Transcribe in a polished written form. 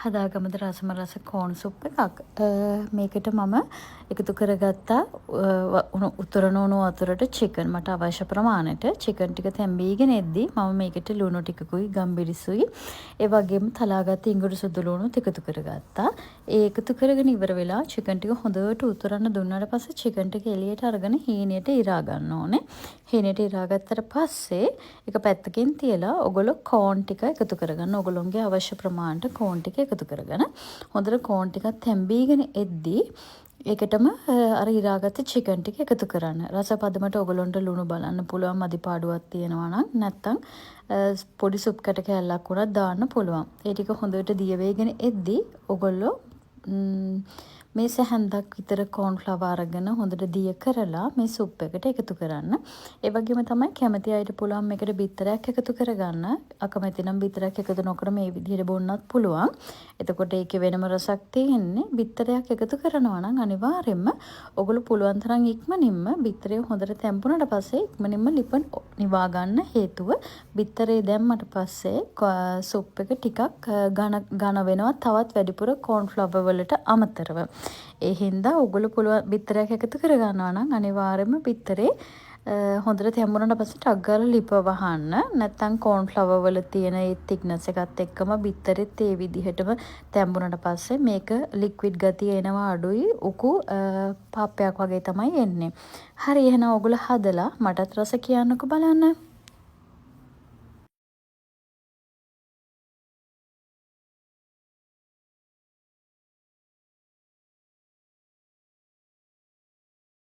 හදාගමද රසම රස කෝන් සුප් එකක්. මේකට මම එකතු කරගත්තා උතුරන උණු වතුරට චිකන් මට අවශ්‍ය ප්‍රමාණයට. චිකන් ටික තැම්බීගෙන එද්දි මම මේකට ලුණු ටිකකුයි ගම්බිරිසුයි ඒ වගේම තලාගත්ත ඉඟුරු සුදු ලුණුත් එකතු කරගත්තා. ඒ එකතු කරගෙන ඉවර වෙලා චිකන් ටික හොඳට උතුරන්න දුන්නාට පස්සේ චිකන් ටික එළියට අරගෙන හීනයට ඉරා ගන්න ඕනේ. හීනයට ඉරාගත්තට පස්සේ එක පැත්තකින් තියලා ඔගොල්ලෝ කෝන් ටික එකතු කරගන්න. ඔගොල්ලොන්ගේ අවශ්‍ය ප්‍රමාණයට කෝන් ටික එකතු කරගෙන හොඳට කෝන් ටිකක් තැම්බීගෙන එද්දී ඒකටම අර ඉරාගත්ත චිකන් ටික එකතු කරන්න. රස පදමට ඔයගොල්ලන්ට ලුණු බලන්න පුළුවන් අඩිපාඩුවක් තියෙනවා නම් නැත්තම් පොඩි සුප් කැට කෑල්ලක් උනත් දාන්න පුළුවන්. ඒ ටික හොඳට දිය වේගෙන එද්දී ඔයගොල්ලෝ මේ සැහැන්දක් විතර කෝන්ෆ්ලවර් අරගෙන හොඳට දිය කරලා මේ සුප් එකට එකතු කරන්න. ඒ වගේම තමයි කැමති අයට පුළුවන් මේකට බිත්තරයක් එකතු කරගන්න. අකමැති නම් බිත්තරයක් එකතු නොකර මේ විදිහට බොන්නත් පුළුවන්. එතකොට ඒකේ වෙනම රසක් තියෙන්නේ. බිත්තරයක් එකතු කරනවා නම් අනිවාර්යයෙන්ම ඔගොල්ලෝ පුළුවන් තරම් ඉක්මනින්ම බිත්තරේ හොඳට තැම්පුණාට පස්සේ ඉක්මනින්ම ලිපන් නිවා ගන්න හේතුව බිත්තරේ දැම්මට පස්සේ සුප් එක ටිකක් ඝන වෙනවා තවත් වැඩිපුර කෝන්ෆ්ලවර් වලට අමතරව. ඒ හින්දා ඔයගොල්ලෝ පුළුවන් බිත්තරයක් එකතු කරගන්නවා නම් අනිවාර්යයෙන්ම බිත්තරේ හොඳට තැම්බුණාට පස්සේ ටක් ගාලා ලිප වහන්න. නැත්නම් කෝන්ෆ්ලවර් වල තියෙන ඒ thickness එකත් එක්කම බිත්තරෙත් ඒ විදිහටම තැම්බුණාට පස්සේ මේක ලික්විඩ් ගතිය එනවා අඩුයි. උකු පාපයක් වගේ තමයි එන්නේ. හරි එහෙනම් ඔයගොල්ලෝ හදලා මටත් රස කියන්නකෝ බලන්න.